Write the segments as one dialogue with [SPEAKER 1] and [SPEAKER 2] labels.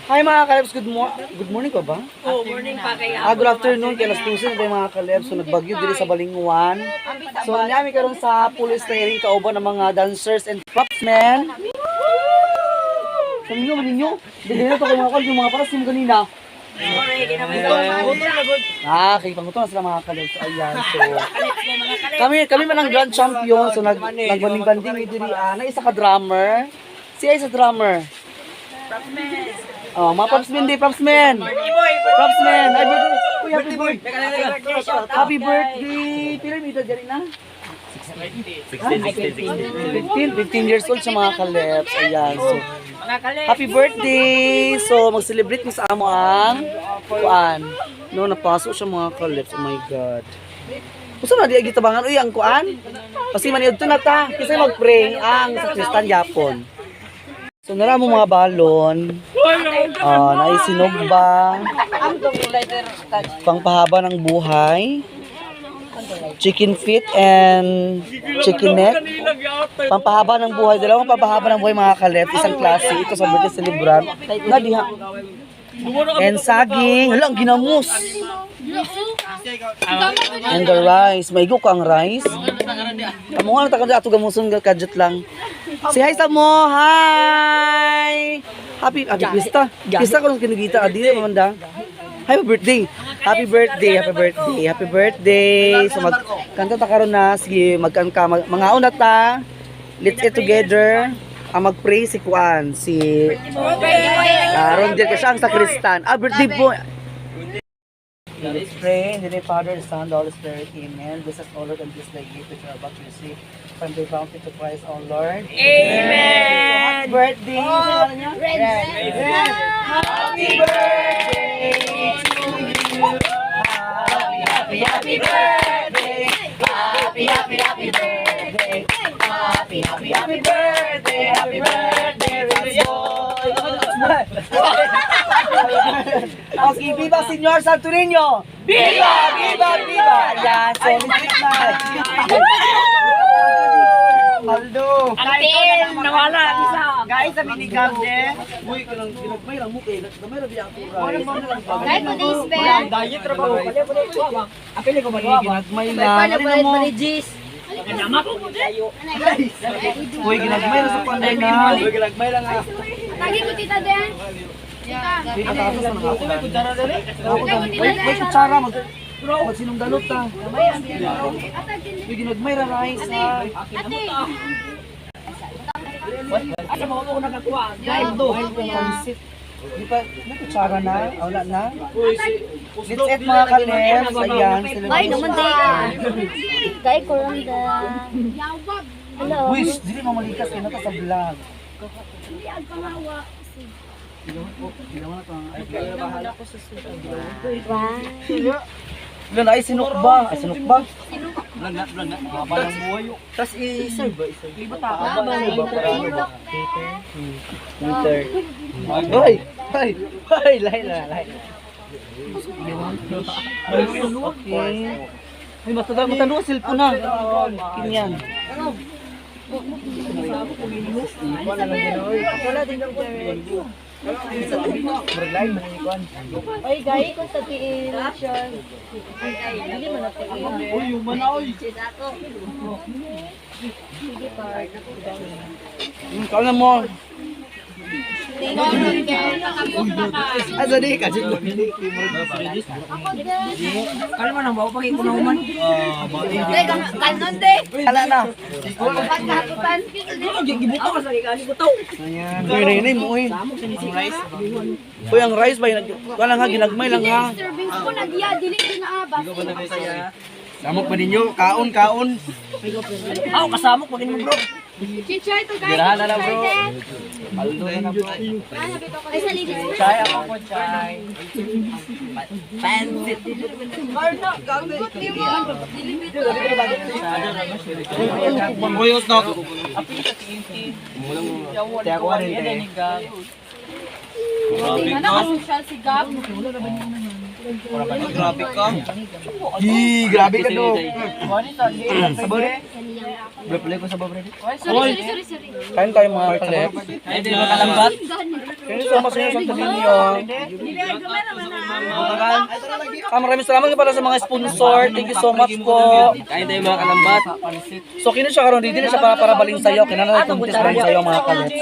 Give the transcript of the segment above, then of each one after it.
[SPEAKER 1] Hi mga kalebs, good morning pa ba?
[SPEAKER 2] Morning pa kay
[SPEAKER 1] Good afternoon, kay Las Tusin na mga kalebs. So nagbagyo dito sa Balinguan. So nami karon sa police training kauban ng mga dancers and propsmen. Sabi nyo, maninyo, dili na ito kay mga kalebs, yung mga paras yung ganina. Kay panguto na sila mga kalebs. Ayan, so kami man ang grand champion. So nagbanding-banding diri. Na isa ka drummer. Si ay sa drummer. Oh, mga propsmen di, propsmen. Propsmen. Ay, birthday boy. Happy birthday. Pila yung edad dyan na? 15 years old sa mga kalebs. Ayan, so happy birthday. So mag-celebrate mo sa amo ang kuan. No, napasok siya mga kalebs. Oh my God. Kung saan na di agitabangan? Uy, ang kuan. Kasi maniod to na ta. Kasi mag-pray ang sa Kristan Yapon. So nara mo mga balon, naisinog ba, pangpahaba ng buhay, chicken feet and chicken neck, pangpahaba ng buhay, dalawang pangpahaba ng buhay mga kalep, isang klase, ito sa birthday celebrant, na diha, and saging, halang ginamos, and the rice, maigo ka ang rice, amo nga natakanda ato gamuson kadjut lang. Say hi sa mo. Hi. Happy pista. Pista ko kinugita adi mamanda. Happy birthday. Happy birthday. Happy birthday. Happy birthday. So magkanta ta karon na sige magkanta mga una ta. Let's eat together. Mag-pray si Kuan si Rondel ka siya ang sakristan. Birthday po. Let's pray in the name of Father, the Son, the Holy Spirit. Amen. Bless us, O Lord, and bless thy gift which we are about to receive from the bounty to Christ, O Lord.
[SPEAKER 2] Amen.
[SPEAKER 1] Happy birthday. Happy birthday to you. Happy birthday. Happy birthday. Happy birthday. Happy birthday. Okay, viva Señor Santo Niño! Viva! Viva! Viva! Ayan, so legit na. Aldo!
[SPEAKER 2] Antil, nawala ang isa.
[SPEAKER 1] Guys, sa minigande. Uy, kinagmay lang mo kayo. Gamay lang biya ako.
[SPEAKER 3] Kahit mo na spell.
[SPEAKER 1] Diet trabaho. Apili ko ba? Ginagmay lang. Ano mo? Uy, ginagmay lang sa panday na. Uy, ginagmay lang ha.
[SPEAKER 3] Tagi ko tita Den.
[SPEAKER 1] Uy, patatas na nga ako. Uy, kutsara. Magsinong dalot ta. Uy, ginagmay lang rice ha.
[SPEAKER 3] Ate.
[SPEAKER 2] Asa mo ko nakakuha?
[SPEAKER 1] Live do. Di pa, may kutsara na? Wala na? Let's eat mga kalens. Ayan.
[SPEAKER 3] Ay, naman day. Kay Coranda. Hello.
[SPEAKER 1] Uy, dili mamalikas kayo na ta sa vlog.
[SPEAKER 3] Wow.
[SPEAKER 1] Ilan ay sinok ba? Ay sinok ba? Blanda. Haba ng buhay yun. Tapos i-serve ba? Haba na Winter. Ay, lahi. Okay. Ay, matanda ko cellphone na. Kinyan.
[SPEAKER 3] Oy, guys, kung sa election. Hindi mo na tingin.
[SPEAKER 1] Uy, human na oy. Kala mo. Asa di ka dito.
[SPEAKER 2] Kala mo nang bawa pag ikunaman.
[SPEAKER 3] Kanon de.
[SPEAKER 1] Kala na.
[SPEAKER 3] Pagkakutan.
[SPEAKER 2] Gibuto ka sa ikali butaw.
[SPEAKER 1] Ayan. Nay mo uy. Uy, ang rice ba? Wala nga, ginagmay lang ha.
[SPEAKER 3] Servings ko na diya. Dili ko na abas.
[SPEAKER 1] Samok pa ninyo, kaon.
[SPEAKER 2] Aw, kasamok pag mo bro.
[SPEAKER 3] Chichay to guys.
[SPEAKER 1] Birahan na lang bro. Aldo na na bro.
[SPEAKER 3] Ay, sa lilis.
[SPEAKER 1] Chai ako po, chai.
[SPEAKER 2] Pansit.
[SPEAKER 1] Manguyos na ako. Tiyak ko rin eh.
[SPEAKER 3] Ano ka social si Gab?
[SPEAKER 2] Grabe ka.
[SPEAKER 1] Grabe ka do.
[SPEAKER 2] Reply ko sa babre.
[SPEAKER 3] Sorry.
[SPEAKER 1] Kain tayo mga kalit.
[SPEAKER 2] Ay, di ba kalambat?
[SPEAKER 1] Kaya sa mas sa ninyo. Maraming salamat para sa mga sponsor. Thank you so much po.
[SPEAKER 2] Kain tayo mga kalambat.
[SPEAKER 1] So kino siya karon dito na siya para baling sayo. Kinana itong tis baling sayo mga kalit.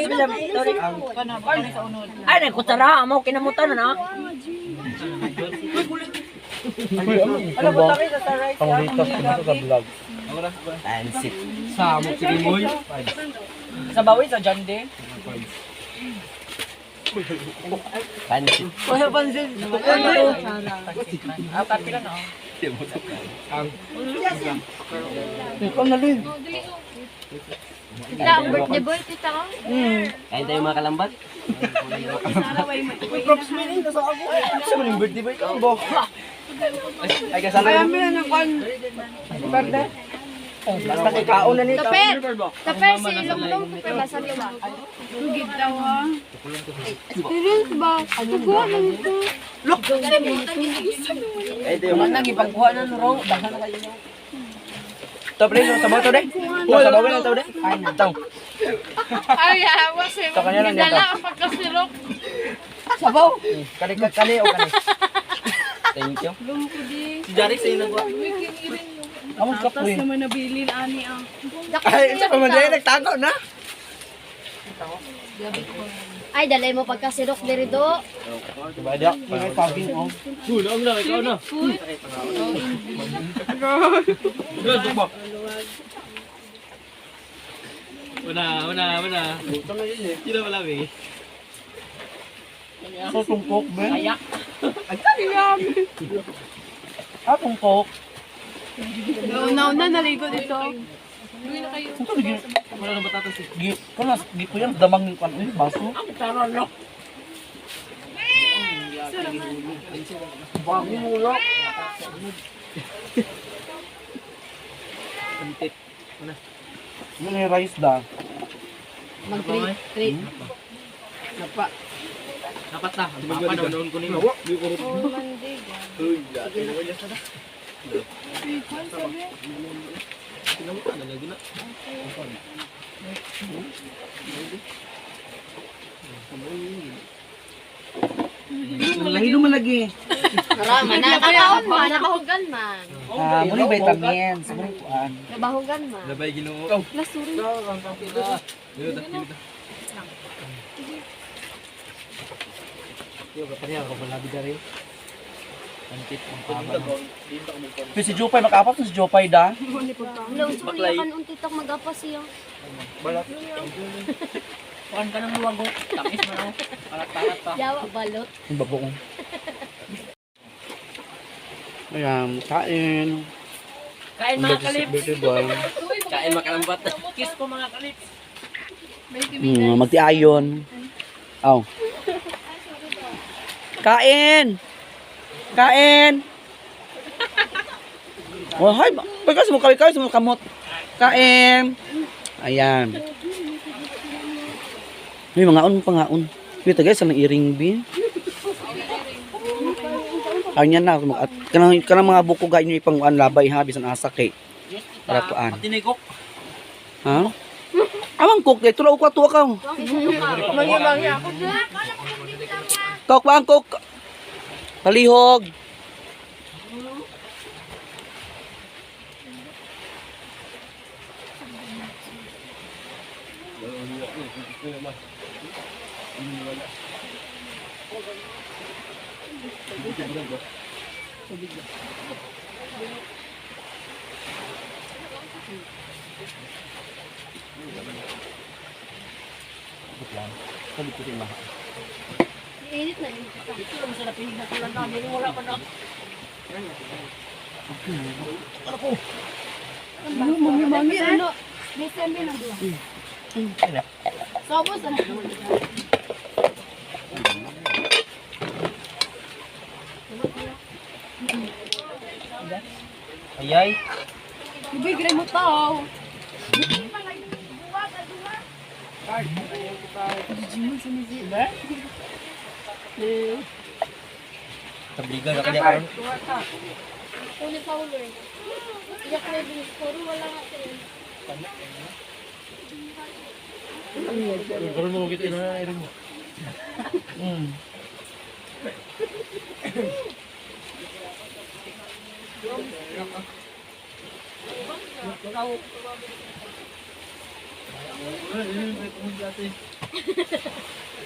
[SPEAKER 2] Ay, nagkutara. Amo, kinamutan na.
[SPEAKER 1] Ano ba? Panglitas ko na sa vlog.
[SPEAKER 2] Pansit. Samok si Kimoy. Sa bawi, sa Jande. Pansit.
[SPEAKER 3] Wala pansin.
[SPEAKER 2] Apat pila na.
[SPEAKER 1] Ikaw na rin.
[SPEAKER 3] Tita, ang birthday boy, tita ko.
[SPEAKER 2] Kain tayo mga kalambat.
[SPEAKER 1] Props mo rin sa ako. Sa maning birthday boy ka ba? Ay kasama. Ay ambil na kon. Birthday. Basta kay kaon na nito.
[SPEAKER 3] Taper, si Longlong, taper, basa niyo ba? Tugid daw ah. Experience ba? Tugo na nito.
[SPEAKER 1] Look.
[SPEAKER 2] Ay, tayo man nang ipagkuha na no, Ro. Daghan na kayo.
[SPEAKER 1] To pre, sabaw to de. Sabaw na to de. Ay nataw.
[SPEAKER 3] Ay, awa siya.
[SPEAKER 1] Sa kanya lang dito.
[SPEAKER 3] ang pagkasirok.
[SPEAKER 1] Sabaw. Kali kali o kali.
[SPEAKER 2] Thank you.
[SPEAKER 3] Lumpudi.
[SPEAKER 2] Si Jarek sa inagwa.
[SPEAKER 1] Amo ka po.
[SPEAKER 3] naman nabilin ani ang.
[SPEAKER 1] Ay, sa pamandaya nagtago na.
[SPEAKER 3] Ay, dalay mo pagkasirok diri do.
[SPEAKER 1] Diba dak? May saging oh.
[SPEAKER 2] Hulog na, ikaw na. Una. Sino malami?
[SPEAKER 1] So tungkok ba?
[SPEAKER 2] Ayak.
[SPEAKER 1] Ah, tungkok.
[SPEAKER 3] Una naligo dito.
[SPEAKER 1] Ito lagi.
[SPEAKER 2] Wala na batatas eh.
[SPEAKER 1] Kana di ko yan damang ni kan baso.
[SPEAKER 2] Ang taron lo.
[SPEAKER 1] Bagong ulo.
[SPEAKER 2] Pantit.
[SPEAKER 1] Ano yung rice da?
[SPEAKER 3] Mag-treat.
[SPEAKER 2] Dapat na. Papa na noon ko nino.
[SPEAKER 3] Oh, mandig.
[SPEAKER 1] Lahi naman lagi.
[SPEAKER 3] Marama na. Nakaon man. Nabahugan man.
[SPEAKER 1] Ah, muli vitamins. Muli kuan.
[SPEAKER 3] Nabahugan man.
[SPEAKER 2] Labay Ginoo.
[SPEAKER 3] Lasuri.
[SPEAKER 2] Yo kapariya ko pala bidari. Pantit ang tama.
[SPEAKER 1] Pero si Jopay, makaapat na si Jopay da.
[SPEAKER 3] Hello, suri kan untitok magapas siya.
[SPEAKER 2] Kuan ka nang luwago. Takis man ako. Parat-parat pa.
[SPEAKER 3] Yawa balot.
[SPEAKER 1] Ang babo ko. Ayan, kain.
[SPEAKER 2] Kain mga kalip.
[SPEAKER 1] Birthday boy.
[SPEAKER 2] Kain makalambat. Kiss ko mga kalip.
[SPEAKER 1] Magti-ayon. Aw. Kain! Kain! Oh, hi. Pagkas mo kawin sa mga kamot. Kain! Ayan. May mga on pangaon. Dito guys, sa iring bi. Ayan na. Kanang mga buko gayon yung ipanguan labay ha. Bisan asa kay. Para tuan.
[SPEAKER 2] Tinikok.
[SPEAKER 1] Ha? Amang cook. Tulaw ko tuwa ka.
[SPEAKER 3] Mangi-mangi ako dyan.
[SPEAKER 1] Cook ba ang cook? Palihog.
[SPEAKER 3] Init na yun.
[SPEAKER 2] Ito lang sa napinig na tulan namin. Wala pa na.
[SPEAKER 3] Mangi-mangi. Ano? Desember na doon. Sabos na.
[SPEAKER 2] Ayay.
[SPEAKER 3] Ibigay mo tao.
[SPEAKER 2] Tabligan na kanya karon.
[SPEAKER 3] Kunin pa ulo eh. Iyak na yung puro wala nga ito eh.
[SPEAKER 2] Karon mo kita ina iron mo.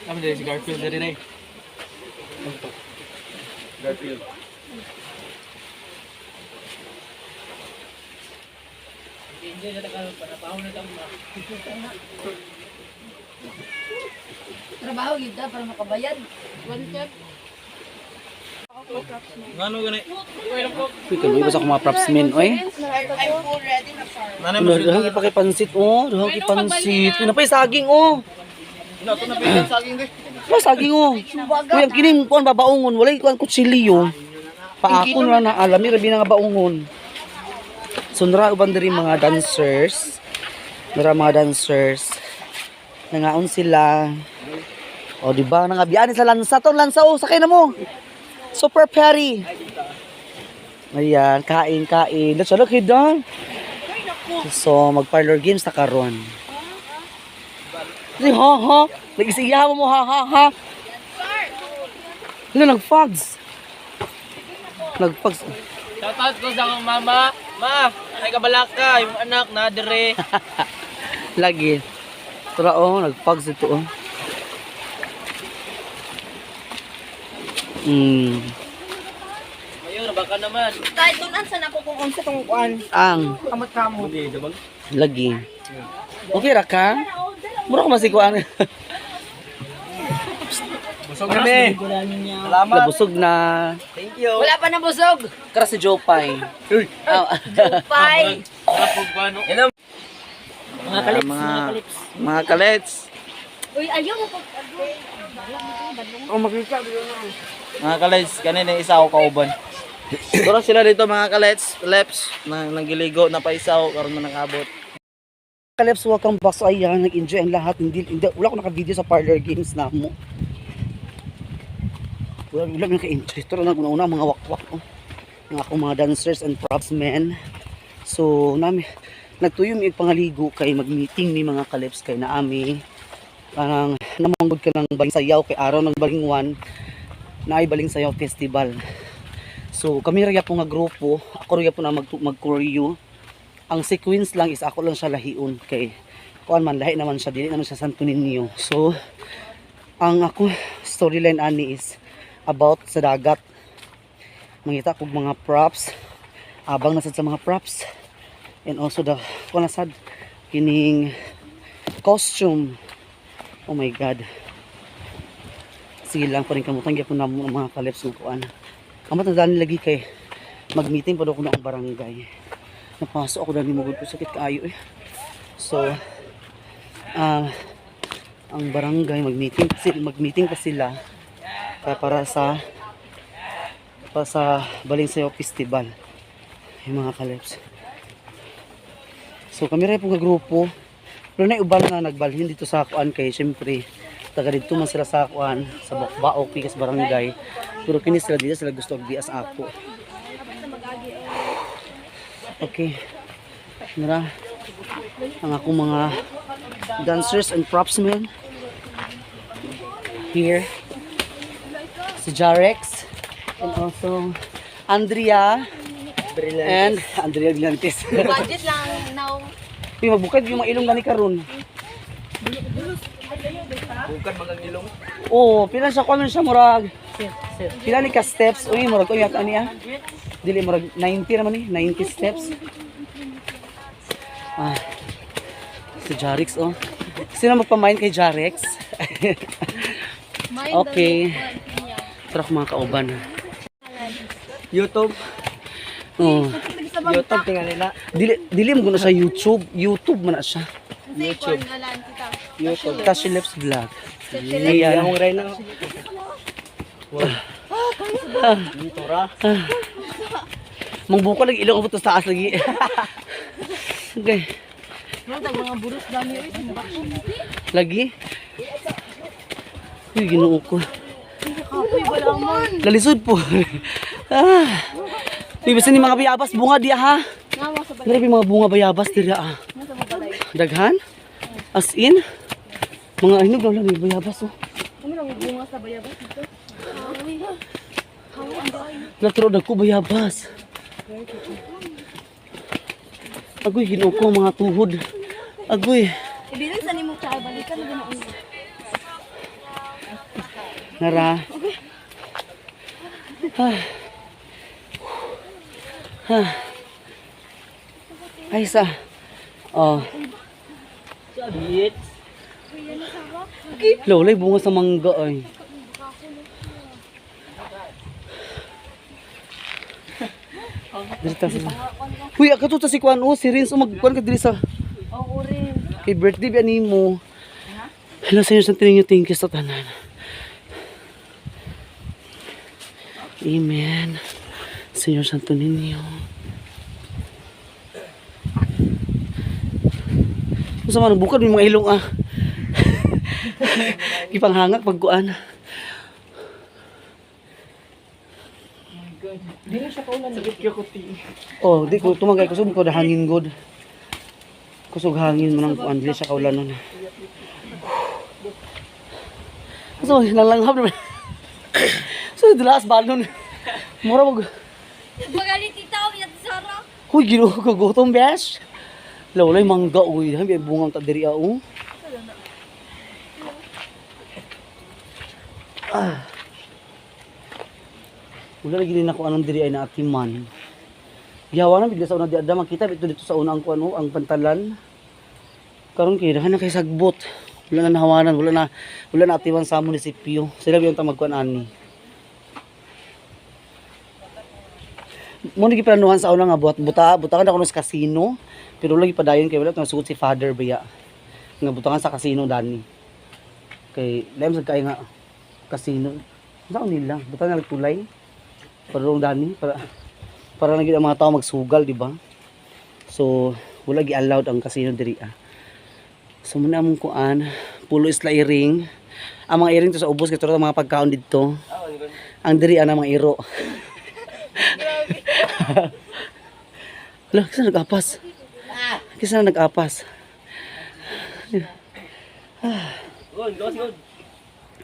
[SPEAKER 2] Kami dari si Garfield dari nih. Garfield.
[SPEAKER 4] Trabaho yun da para makabayad.
[SPEAKER 3] One cup.
[SPEAKER 2] Ngano gani?
[SPEAKER 1] Uy, kaluwi ba sa akong mga props men, oy?
[SPEAKER 2] Nanay
[SPEAKER 1] Ano, dahang ipakipansit, oh. Dahang ipansit. Ano pa yung saging, oh.
[SPEAKER 2] Ito na pinag saging di.
[SPEAKER 1] Ano saging, oh. Uy, ang kining kuan babaongon. Wala yung kuan kutsilyo. Paako na na alam. Rabi na nga baongon. So, nara uban diri mga dancers. Nara mga dancers. Nangaon sila. O, diba? Nangabiyan sa lansa. To, lansa, oh. Sakay na mo. Super Perry. Ayan, kain. Let's look it down. So, mag-parlor games na karon. Kasi, ha. Nag-isiyahan mo, ha. Hala, nag-fogs.
[SPEAKER 2] Shoutout ko sa akong mama. Ma, ay kabalaka yung anak na dire.
[SPEAKER 1] Lagi. Tura, oh, nag-fogs ito, oh.
[SPEAKER 2] Ayun, baka naman.
[SPEAKER 4] Kahit doon saan ako kung unsa tong kuan.
[SPEAKER 1] Ang,
[SPEAKER 4] Kamot-kamot.
[SPEAKER 2] Hindi, dabag.
[SPEAKER 1] lagi. Okay ra ka? Mura ko masikuan.
[SPEAKER 2] Busog kami. Salamat.
[SPEAKER 1] Nabusog na.
[SPEAKER 2] Thank you.
[SPEAKER 4] Wala pa na busog.
[SPEAKER 1] Kara si Jopay.
[SPEAKER 4] Bye.
[SPEAKER 2] Rapog ba no? Hello.
[SPEAKER 1] Mga kalets.
[SPEAKER 3] Uy, ayaw mo pag...
[SPEAKER 2] Mga kalets, kanina isa ako kauban. Turo sila dito mga kalets, leps, na nagiligo na paisaw karon na nakabot.
[SPEAKER 1] Kalets, welcome back. So ayan, nag-enjoy ang lahat. Hindi, wala ko naka-video sa parlor games na mo. Wala naka-enjoy. Ito lang una mga wakwak. Oh. Mga akong mga dancers and props men. So, nagtuyo may pangaligo kay mag-meeting ni mga kalets kay naami. Parang namanggod ka ng baling sayaw kay araw ng balingwan na ay baling sayaw festival. So, kami rin po nga grupo. Ako rin po na mag-choreo. Ang sequence lang is ako lang siya lahiun kay kuan man lahi naman siya, dili naman siya Santo Niño. So ang ako storyline ani is about sa dagat. Mangita kog mga props, abang nasad sa mga props, and also the kuan nasad kining costume. Oh my god, sige lang pa rin kamutang gyapon na mga kalips ng kuan. Amat na dani lagi kay mag-meeting pa daw ko na ang barangay. Napasok ako dahil mugod ko sakit kaayo eh. So, ang barangay mag-meeting pa sila para sa Balinsayaw Festival. Yung mga kalips. So, kami rin pong grupo. Pero na uban na nagbalhin dito sa kuan kay syempre taga dito man sila sa kuan sa Bokbaok pikas barangay. Pero kini sila dito sila gusto agbias ako. Okay. Nara ang akong mga dancers and props men here. Si Jarex and also Andrea and Andrea Brillantes.
[SPEAKER 4] Budget lang now.
[SPEAKER 1] Yung magbukad yung mga ilong gani karon.
[SPEAKER 2] Bukan magang ilong.
[SPEAKER 1] Oh, pila siya kuno siya murag. Pila ni ka steps? Uy, murag uyak ani ah. Dili murag 90 naman ni, 90 steps. Si Jarex oh. Sino magpa-mind kay Jarex? Okay. Tara mga kauban.
[SPEAKER 2] YouTube.
[SPEAKER 1] Oh.
[SPEAKER 2] YouTube tingnan nila.
[SPEAKER 1] Dili mo na sa YouTube. YouTube man na siya.
[SPEAKER 3] YouTube. Nalan kita.
[SPEAKER 2] YouTube.
[SPEAKER 1] Cashy Lips Vlog.
[SPEAKER 2] Ayan. Ang ray na. Tora.
[SPEAKER 1] Mang buko lagi ilong ko to sa taas lagi. Okay.
[SPEAKER 4] Mga buros dami
[SPEAKER 1] Lagi. Uy, ginoo ko. Lalisod po. Bibisan ni mga bayabas bunga diya ha. Grabe mga bunga bayabas diya Daghan? As in? Mga hinog lang ni bayabas oh.
[SPEAKER 3] bunga sa bayabas dito.
[SPEAKER 1] Naturo dagko bayabas. Agoy hinog ko mga tuhod. Agoy.
[SPEAKER 3] Ibilang sa nimo tsaka balikan na ganoon.
[SPEAKER 1] Nara. Ay sa. Oh.
[SPEAKER 2] Sabit.
[SPEAKER 1] Lolay bunga sa mangga ay. Dito sa. Huy, akato ta si Kwan o si Rins magkuan ka diri sa.
[SPEAKER 3] Oo rin.
[SPEAKER 1] Kay birthday ba nimo? Hello sa inyo sa tingin thank you sa tanan. Amen. Señor Santo Niño. Sa man bukad may mga ilong ah. Ipanghangak pagkuan.
[SPEAKER 4] Di na siya kaulan. Sakit kyo kuti.
[SPEAKER 1] Oh, di ko tumagay kusog ko hangin god. Kusog hangin man ang kuan dili siya kaulan nun. So, nalanghap naman. So, dilas balon. Mura mag.
[SPEAKER 3] Magalit itaw yat Sara.
[SPEAKER 1] Huy, gino ko gutom besh. Lawlay mangga uy, habi bungang ta diri oh. Wala lagi din ako anong diri ay na atiman. Gihawa na bigla sa una di ada makita dito sa una ang kuan ang pantalan. Karon kay dahan na kay sagbot. Wala na nahawanan, wala na atiman sa munisipyo. Sila biyon ta magkuan ani. Mo ni giplanuhan sa una nga butangan ako sa casino, pero lagi padayon kay wala tong sugot si father baya. Nga butangan sa casino dani. Kay laim sa kay nga casino. Sa nila, butangan na tulay. Parang dani para lagi ang mga tao magsugal, di ba? So, wala gi-allowed ang casino diri ah. So muna among kuan, pulo isla iring. Ang mga iring to sa ubos kay turo mga pagkaon didto. Ang diri ana mga iro. Lah, kisa nag-apas. Kisa nag-apas.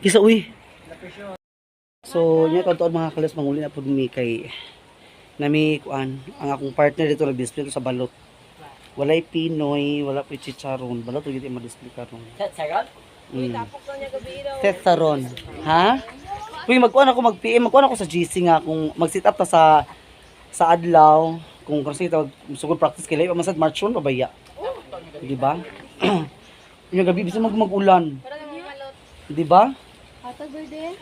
[SPEAKER 1] Kisa uy. So, nya kadto mga kalas manguli na pud mi kay nami kuan ang akong partner dito nag-display to sa balot. Walay Pinoy, wala pa chicharon. Balot gid ma-display karon.
[SPEAKER 4] Sagal?
[SPEAKER 1] Tetsaron. Ha? Uy, magkuan ako mag-PM, magkuan ako sa GC nga kung mag-sit up ta sa adlaw, kung kasi tawag sugod practice kay lahi masad March 1 pabaya. Di ba? Yung gabi bisa mag-ulan. Di ba?
[SPEAKER 3] Hatag birthday.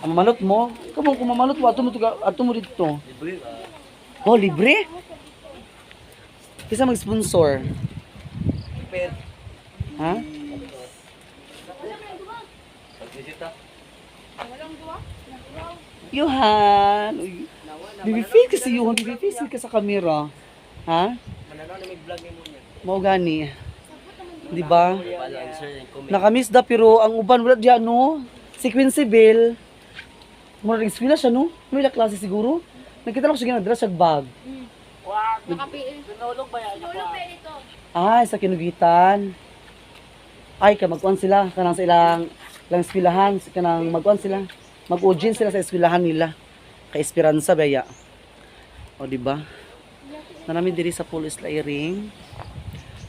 [SPEAKER 1] Ang mamalot mo, kamo kung mamalot mo ato mo dito. Oh, libre? Kisa mag-sponsor. Ha? Yohan! Uy, baby face kasi Yohan, baby face ka sa camera. Ha? Mao gani. Di ba? Nakamiss da pero ang uban wala diya no. Sequence bill. Mura ring sila siya no. May klase siguro. Nakita lang siya ginadala sa bag.
[SPEAKER 3] Nakapiin. Tulog pa ito.
[SPEAKER 1] Ay, sa kinugitan. Ay, magkuan sila kanang sa ilang eskwelahan, kanang magkuan sila. Mag-ujin sila sa eskwelahan nila. Kay Esperanza baya. O di ba? Nanami diri sa Pulo Isla Iring.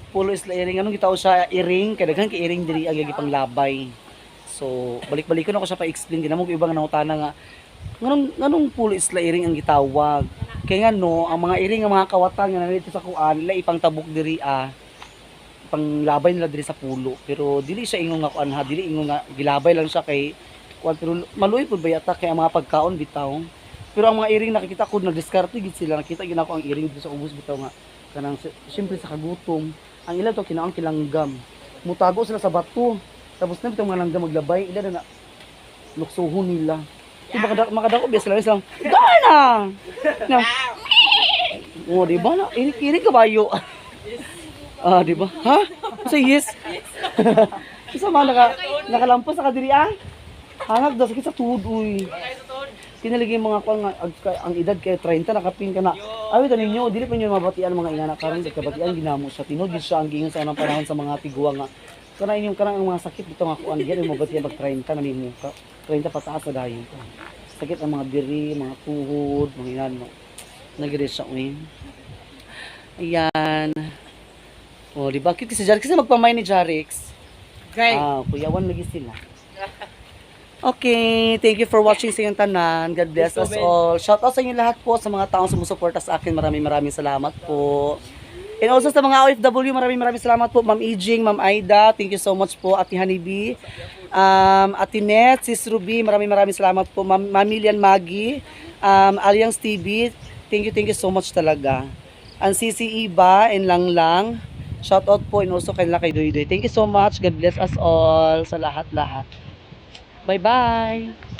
[SPEAKER 1] Pulo Isla Iring, anong gitao siya iring, kay daghan kay iring diri agi pang labay. So, balik-balikon ako siya pa-explain din mo ibang nangutana nga nganong Pulo Isla Iring ang gitawag. Kay nga no, ang mga iring ang mga kawatan nga nandito sa kuan, ila ipang tabok diri pang labay nila diri sa pulo. Pero dili siya ingon nga kuan ha, dili ingon nga gilabay lang siya kay kuan, pero maluoy pud bayata kay ang mga pagkaon bitaw. Pero ang mga iring nakikita ko nagdiskarte gid sila, nakita gid ako ang iring dito sa ubos bitaw nga kanang siyempre sa kagutom. Ang ilan to kinaang kilanggam. Mutago sila sa bato. Tapos na bitong mga langgam maglabay, ila na luksuhon nila. Di makadako biya sila lang. Gana! Oh, di ba na? Irik kabayo. Ah, di ba? Ha? Say yes. Isa man nakalampas sa kadiri ah. Hangag daw, sakit sa tuhod, uy. Kinaligay mga kuan nga ang edad kay 30 nakapin ka na. Awi ta ninyo, dili pa ninyo mabatian mga ingana karon kabatian ginamo siya. Tinod gid siya ang giingon sa anang panahon sa mga tiguwa nga. Kana inyong kanang mga sakit dito nga kuan gyud mabatian pag 30 na ninyo. 30 pataas na dayon. Sakit ang mga diri, mga tuhod, mga ingano. Nagire siya uy. Ayan. Oh, di ba? Cute si Jarix kasi magpamay ni Jarix.
[SPEAKER 4] Okay.
[SPEAKER 1] Kuyawan lagi sila. Okay, thank you for watching sa inyong tanan. God bless us all. Shout out sa inyo lahat po sa mga taong sumusuporta sa akin. Maraming salamat po. And also sa mga OFW, maraming salamat po. Ma'am Ijing, Ma'am Aida, thank you so much po. Ate Hanibi, Ate Net, Sis Ruby, maraming salamat po. Ma'am Lilian Maggie, Aliang TV, thank you so much talaga. Ang Sisi Iba and Lang. Shout out po and also kay Doy Doy. Thank you so much. God bless us all sa lahat-lahat. Bye-bye!